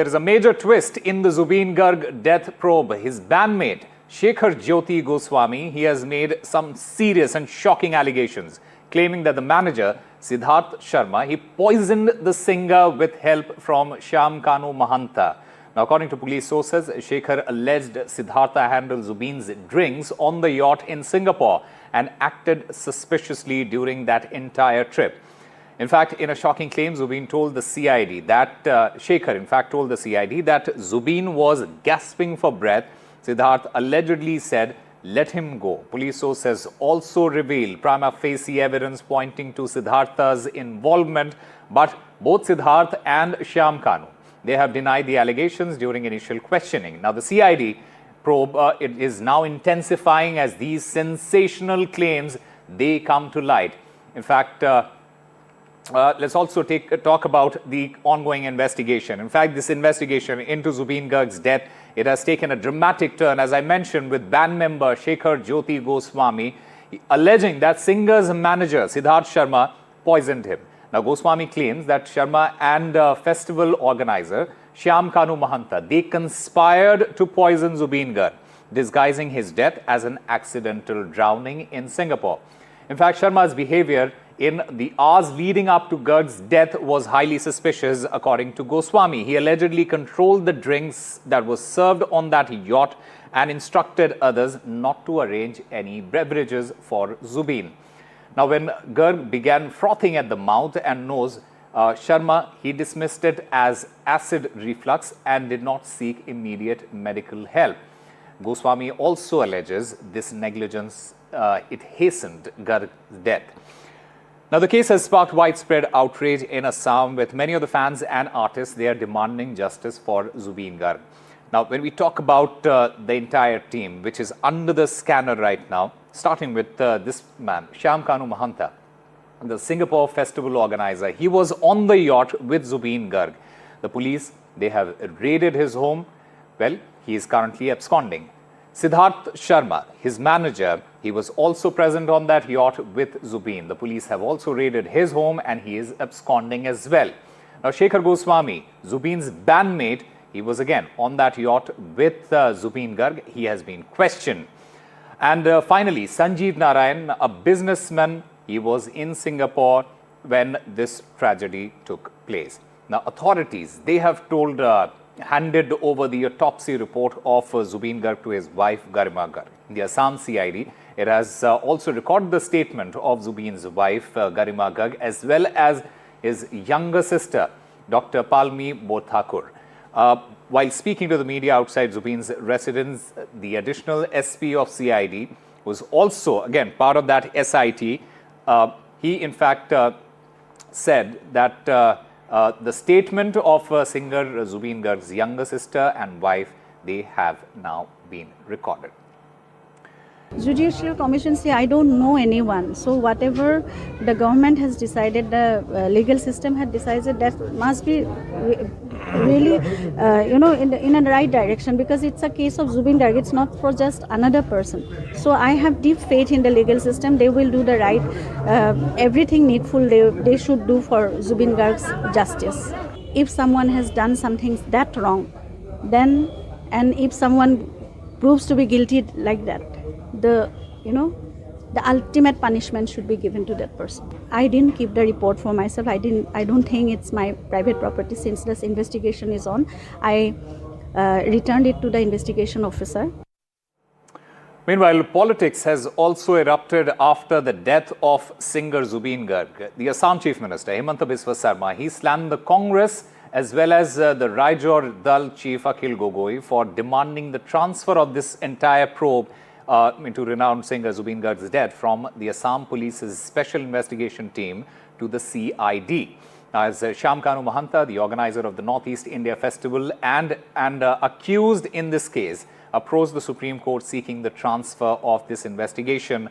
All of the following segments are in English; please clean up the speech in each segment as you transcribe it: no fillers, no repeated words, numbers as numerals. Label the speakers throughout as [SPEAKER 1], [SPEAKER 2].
[SPEAKER 1] There is a major twist in the Zubeen Garg death probe. His bandmate, Shekhar Jyoti Goswami, he has made some serious and shocking allegations, claiming that the manager, Siddharth Sharma, he poisoned the singer with help from Shyamkanu Mahanta. Now, according to police sources, Shekhar alleged Siddhartha handled Zubeen's drinks on the yacht in Singapore and acted suspiciously during that entire trip. In fact, in a shocking claim, Zubeen told the CID that, Shekhar in fact told the CID that Zubeen was gasping for breath. Siddharth allegedly said, "Let him go." Police sources also revealed prima facie evidence pointing to Siddhartha's involvement, but both Siddharth and Shyamkanu, they have denied the allegations during initial questioning. Now, the CID probe it is now intensifying as these sensational claims, they come to light. In fact, let's also talk about the ongoing investigation. In fact, this investigation into Zubeen Garg's death, it has taken a dramatic turn, as I mentioned, with band member Shekhar Jyoti Goswami alleging that singer's manager Siddharth Sharma poisoned him. Now, Goswami claims that Sharma and festival organizer Shyamkanu Mahanta, they conspired to poison Zubeen Garg, disguising his death as an accidental drowning in Singapore. In fact, Sharma's behavior in the hours leading up to Garg's death was highly suspicious, according to Goswami. He allegedly controlled the drinks that were served on that yacht and instructed others not to arrange any beverages for Zubeen. Now, when Garg began frothing at the mouth and nose, Sharma, he dismissed it as acid reflux and did not seek immediate medical help. Goswami also alleges this negligence, it hastened Garg's death. Now, the case has sparked widespread outrage in Assam, with many of the fans and artists, they are demanding justice for Zubeen Garg. Now, when we talk about the entire team, which is under the scanner right now, starting with this man, Shyamkanu Mahanta, the Singapore festival organizer, he was on the yacht with Zubeen Garg. The police, they have raided his home. Well, he is currently absconding. Siddharth Sharma, his manager, he was also present on that yacht with Zubeen. The police have also raided his home and he is absconding as well. Now, Shekhar Goswami, Zubeen's bandmate, he was again on that yacht with Zubeen Garg. He has been questioned. And finally, Sanjeev Narayan, a businessman, he was in Singapore when this tragedy took place. Now, authorities, they have handed over the autopsy report of Zubeen Garg to his wife, Garima Garg. The Assam CID, it has also recorded the statement of Zubeen's wife, Garima Garg, as well as his younger sister, Dr. Palmi Bothakur. While speaking to the media outside Zubeen's residence, the additional SP of CID was also, again, part of that SIT. He, in fact, said that the statement of singer Zubeen Garg's younger sister and wife, they have now been recorded.
[SPEAKER 2] Judicial Commission say, I don't know anyone. So whatever the government has decided, the legal system had decided, that must be really, in a right direction, because it's a case of Zubeen Garg. It's not for just another person. So I have deep faith in the legal system. They will do the right, everything needful they should do for Zubeen Garg's justice. If someone has done something that wrong, then, and if someone proves to be guilty like that, the ultimate punishment should be given to that person. I didn't keep the report for myself. I don't think it's my private property. Since this investigation is on, I returned it to the investigation officer.
[SPEAKER 1] Meanwhile, politics has also erupted after the death of singer Zubeen Garg. The Assam Chief Minister, Himanta Biswa Sarma, he slammed the Congress as well as the Raijor Dal Chief Akhil Gogoi for demanding the transfer of this entire probe into renowned singer Zubeen Garg's death from the Assam Police's Special Investigation Team to the CID. As Shyamkanu Mahanta, the organizer of the Northeast India Festival and accused in this case, approached the Supreme Court seeking the transfer of this investigation.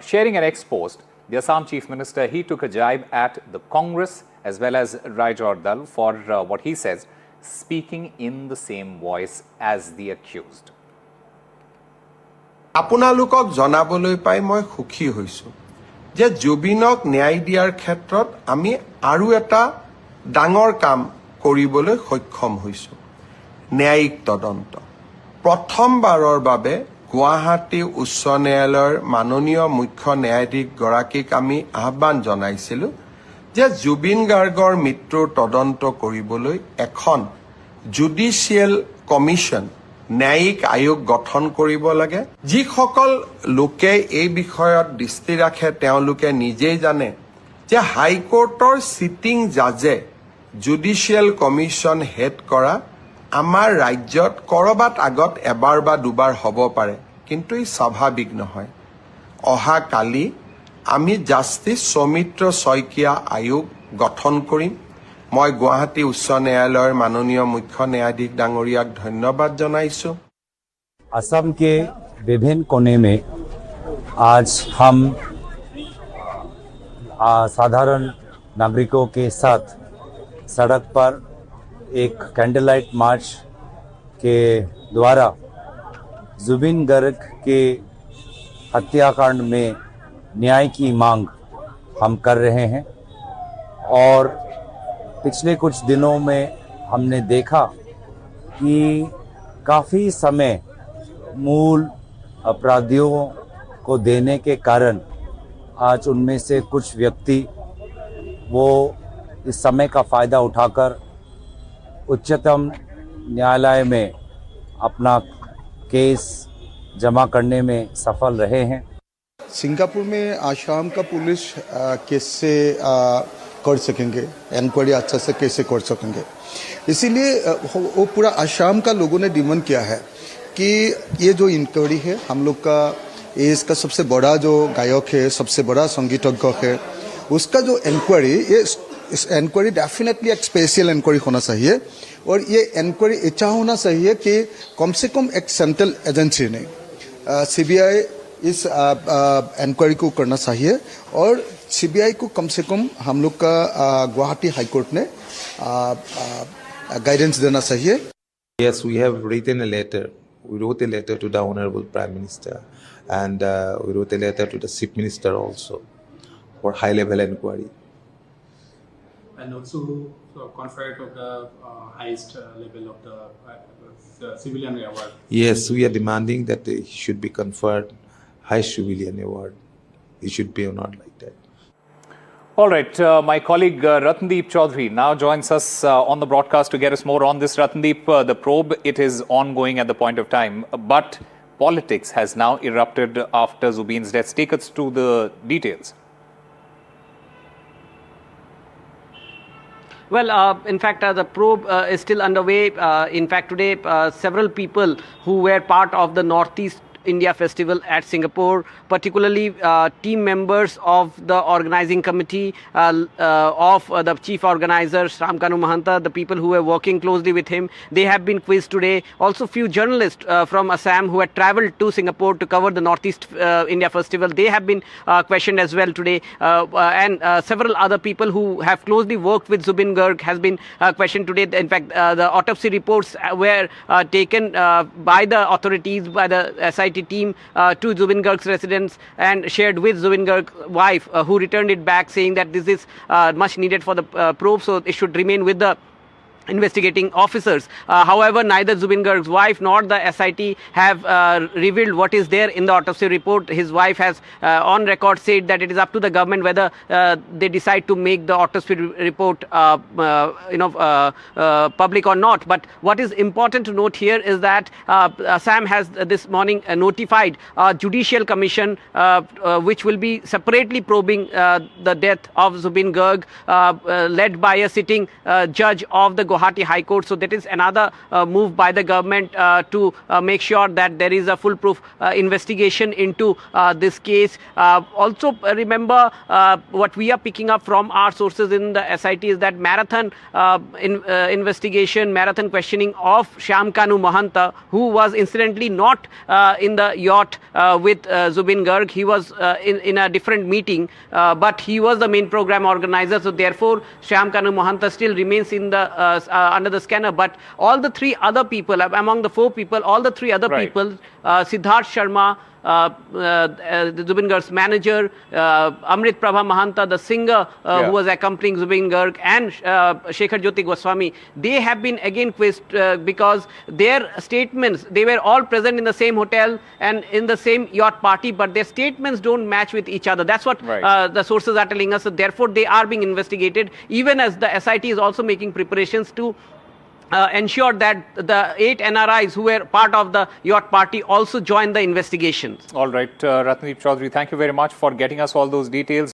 [SPEAKER 1] Sharing an ex-post, the Assam Chief Minister, he took a jibe at the Congress as well as Raijor Dal for what he says, speaking in the same voice as the accused.
[SPEAKER 3] আপোনালোকক জনাবলৈ পাই মই সুখী হৈছো যে জুবিনক ন্যায় দিয়াৰ ক্ষেত্ৰত আমি আৰু এটা ডাঙৰ কাম কৰিবলৈ সক্ষম হৈছো ন্যায়িক তদন্ত প্ৰথমবাৰৰ বাবে গুৱাহাটী উচ্চ ন্যায়ালয়ৰ মাননীয় মুখ্য ন্যায়াধীশ গৰাকীক আমি আহ্বান জনাইছিলো যে জুবিন গাৰ্গৰ মৃত্যুৰ তদন্ত কৰিবলৈ এখন জুডিচিয়েল কমিশন ন্যায়িক আয়োগ গঠন কৰিব লাগে যিসকল লোকে এই বিষয়ত দৃষ্টি ৰাখে তেওঁলোকে নিজেই জানে যে হাইকোৰ্টৰ সিটিং জাজে জুডিচিয়েল কমিশন হেড কৰা আমাৰ ৰাজ্যত কৰবাত আগত এবাৰ বা দুবাৰ হ'ব পাৰে কিন্তু ই স্বাভাৱিক নহয় অহা কালি আমি জাষ্টিস সৌমিত্ৰ শইকীয়া আয়োগ গঠন কৰিম মই গুৱাহাটী উচ্চ ন্যায়ালয়ৰ মাননীয় মুখ্য ন্যায়াধীশ ডাঙৰীয়াক ধন্যবাদ জনাইছো
[SPEAKER 4] असम के विभिन्न कोने में आज हम साधारण नागरिकों के साथ सड़क पर एक कैंडल लाइट मार्च के द्वारा जुबिन गर्ग के हत्याकांड में न्याय की मांग हम कर रहे हैं और पिछले कुछ दिनों में हमने देखा कि काफ़ी समय मूल अपराधियों को देने के कारण आज उनमें से कुछ व्यक्ति वो इस समय का फ़ायदा उठाकर उच्चतम न्यायालय में अपना केस जमा करने में सफल रहे हैं
[SPEAKER 5] सिंगापुर में आसाम का पुलिस कैसे कर सकेंगे इंक्वायरी अच्छा से कैसे कर सकेंगे इसीलिए वो पूरा आसाम का लोगों ने डिमांड किया है कि ये जो इंक्वायरी है हम लोग का इसका सबसे बड़ा जो गायक है सबसे बड़ा संगीतज्ञ है उसका जो इंक्वायरी ये इस इंक्वायरी डेफिनेटली एक स्पेशल इंक्वायरी होना चाहिए और ये इंक्वायरी ऐसा होना चाहिए कि कम से कम एक सेंट्रल एजेंसी ने सीबीआई इस इंक्वायरी को करना चाहिए और सीबीआई को कम से कम हम लोग का गुवाहाटी हाई कोर्ट ने गाइडेंस देना चाहिए
[SPEAKER 6] Yes, we have written a letter. We wrote a letter to the Honorable Prime Minister and we wrote a letter to the Chief Minister also for high-level inquiry.
[SPEAKER 7] And also conferred of the highest level of the civilian award.
[SPEAKER 6] Yes, we are demanding that he should be conferred high civilian award. He should be honored like that.
[SPEAKER 1] All right, my colleague Ratndeep Chaudhary now joins us on the broadcast to get us more on this. Ratndeep, the probe, it is ongoing at the point of time, but politics has now erupted after Zubeen's death. Take us to the details.
[SPEAKER 8] Well, in fact, the probe is still underway. In fact, today, several people who were part of the Northeast India Festival at Singapore, particularly team members of the organizing committee of the chief organizer, Shyamkanu Mahanta, the people who were working closely with him, they have been quizzed today. Also, few journalists from Assam who had travelled to Singapore to cover the Northeast India Festival, they have been questioned as well today. And several other people who have closely worked with Zubeen Garg has been questioned today. In fact, the autopsy reports were taken by the authorities, by the SIT team to Zubeen Garg's residence and shared with Zubeen Garg's wife, who returned it back saying that this is much needed for the probe, so it should remain with the investigating officers. However, neither Zubeen Garg's wife nor the SIT have revealed what is there in the autopsy report. His wife has on record said that it is up to the government whether they decide to make the autopsy report public or not. But what is important to note here is that Assam has this morning notified a judicial commission which will be separately probing the death of Zubeen Garg, led by a sitting judge of the Guwahati High Court. So that is another move by the government to make sure that there is a foolproof investigation into this case. Also remember what we are picking up from our sources in the SIT is that marathon investigation, marathon questioning of Shyamkanu Mahanta, who was incidentally not in the yacht with Zubeen Garg. He was in a different meeting, but he was the main program organizer. So therefore, Shyamkanu Mahanta still remains in the under the scanner. But all the three other people, among the four people, all the three other people, Siddharth Sharma, Zubeen Garg's manager, Amrit Prabha Mahanta, the singer who was accompanying Zubeen Garg, and Shekhar Jyoti Goswami, they have been again quizzed because their statements, they were all present in the same hotel and in the same yacht party, but their statements don't match with each other. That's what the sources are telling us. So therefore, they are being investigated, even as the SIT is also making preparations to ensure that the 8 NRIs who were part of the yacht party also join the investigations.
[SPEAKER 1] All right, Ratnadeep Chaudhary, thank you very much for getting us all those details.